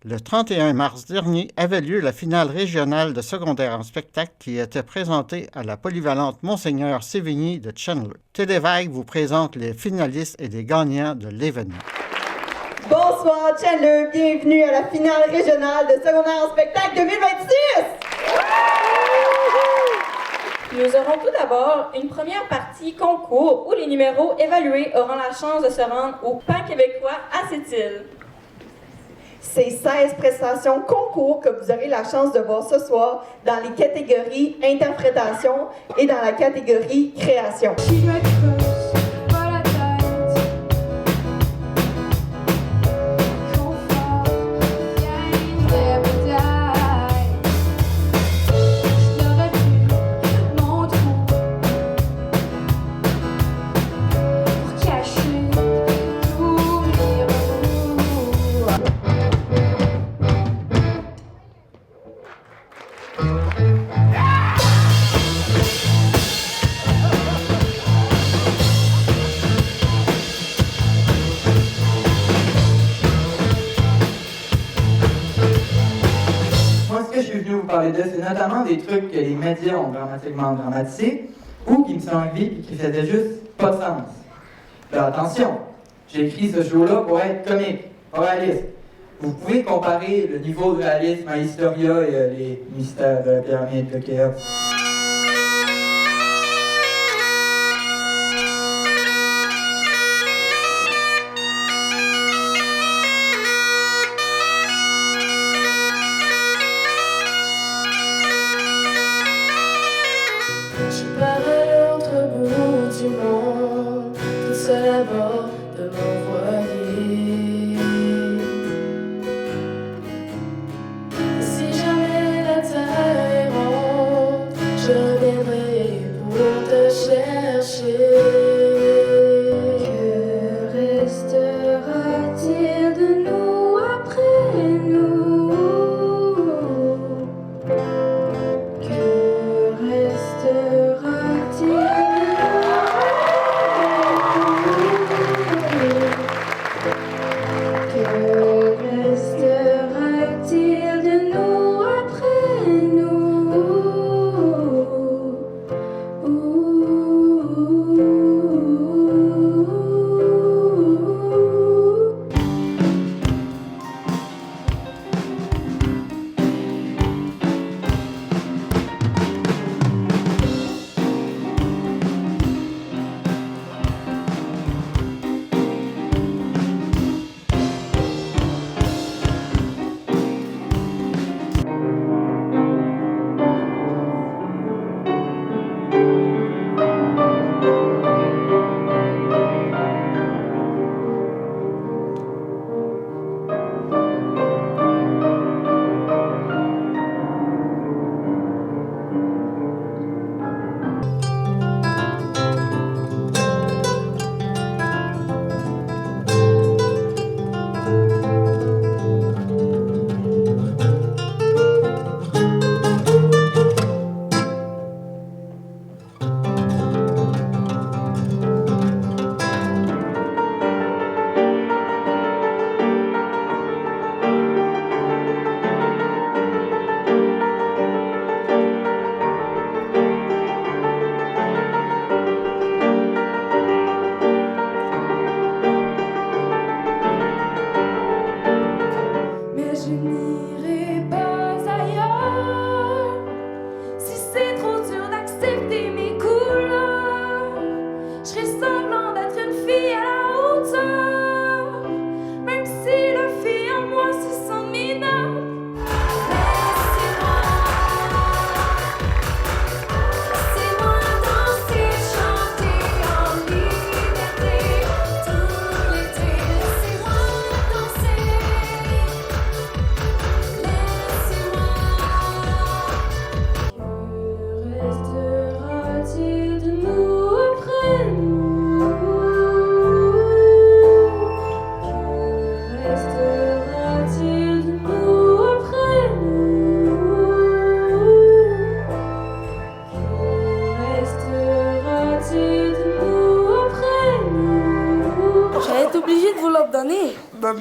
Le 31 mars dernier avait lieu la finale régionale de secondaire en spectacle qui était présentée à la polyvalente Monseigneur Sévigny de Chandler. Télévague vous présente les finalistes et les gagnants de l'événement. Bonsoir Chandler, bienvenue à la finale régionale de secondaire en spectacle 2026! Nous aurons tout d'abord une première partie concours où les numéros évalués auront la chance de se rendre au Pan québécois à Sept-Îles. Ces 16 prestations concours que vous aurez la chance de voir ce soir dans les catégories interprétation et dans la catégorie création. C'est notamment des trucs que les médias ont dramatiquement dramatisés ou qui me sont arrivés et qui faisaient juste pas de sens. Alors attention, j'ai écrit ce show-là pour être comique, pas réaliste. Vous pouvez comparer le niveau de réalisme à Historia et les mystères de la pyramide de Khéops.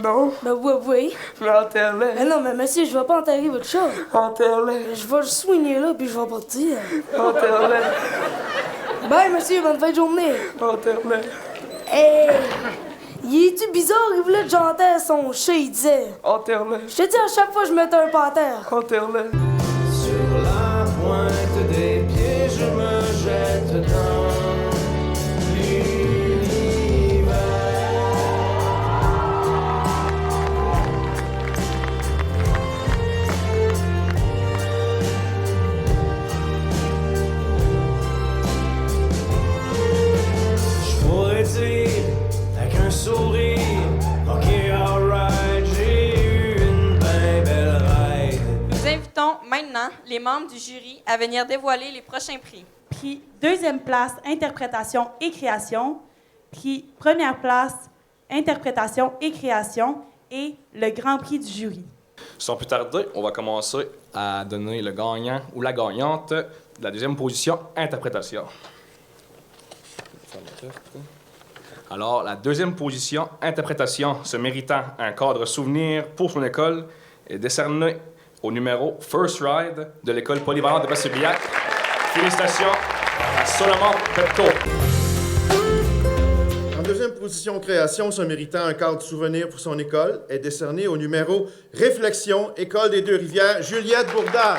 Non. Ben oui. Mais enterre-le. Mais non, mais monsieur, je vais pas enterrer votre chat. Enterre-le. Je vais le soigner là, puis je vais partir. Enterre-le. Bye, monsieur, bonne fin de journée. Enterre-le. Hey! Il est-tu bizarre? Il voulait que j'enterre son chat, il disait. Enterre-le. Je te dis, à chaque fois, je mettais un panthère. Enterre-le. Sur la pointe des pieds, je me jette dans l'univers. Je pourrais dire avec un sourire, ok, alright, j'ai eu une bien belle ride. Nous invitons maintenant les membres du jury à venir dévoiler les prochains prix. Prix deuxième place, interprétation et création. Prix première place, interprétation et création. Et le grand prix du jury. Sans plus tarder, on va commencer à donner le gagnant ou la gagnante de la deuxième position, interprétation. Alors, la deuxième position, interprétation, se méritant un cadre souvenir pour son école, est décernée au numéro First Ride de l'école polyvalente de Basse-Biac. Félicitations à Solomon Pepto. En deuxième position, création, se méritant un cadre souvenir pour son école, est décerné au numéro Réflexion, École des Deux-Rivières, Juliette Bourdage.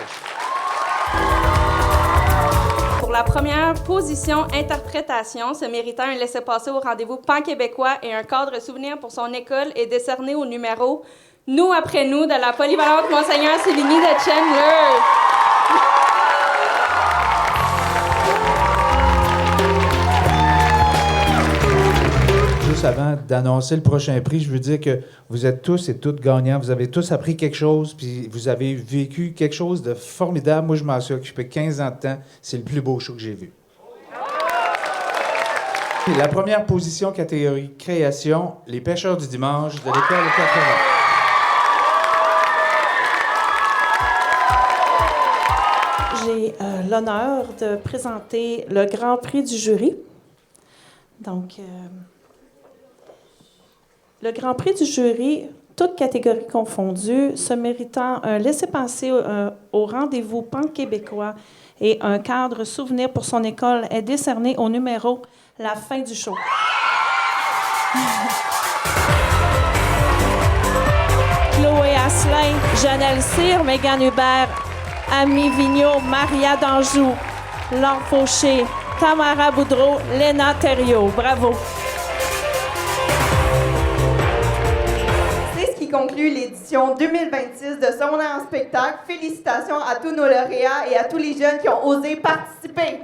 Pour la première position, interprétation, se méritant un laissez-passer au rendez-vous pan-québécois et un cadre souvenir pour son école, est décerné au numéro Nous après nous de la polyvalente Monseigneur Sévigny de Chandler. Juste avant d'annoncer le prochain prix, je veux dire que vous êtes tous et toutes gagnants. Vous avez tous appris quelque chose, puis vous avez vécu quelque chose de formidable. Moi, je m'en suis occupé 15 ans de temps. C'est le plus beau show que j'ai vu. La première position, catégorie création, les pêcheurs du dimanche de l'école 80. J'ai l'honneur de présenter le grand prix du jury. Donc, le grand prix du jury, toutes catégories confondues, se méritant un laissez-passer au rendez-vous pan-québécois et un cadre souvenir pour son école, est décerné au numéro La fin du show. Chloé Asselin, Janelle Cyr, Mégane Hubert, Ami Vigneault, Maria d'Anjou, Laure Fauché, Tamara Boudreau, Léna Thériault. Bravo! C'est ce qui conclut l'édition 2026 de Secondaire en spectacle. Félicitations à tous nos lauréats et à tous les jeunes qui ont osé participer.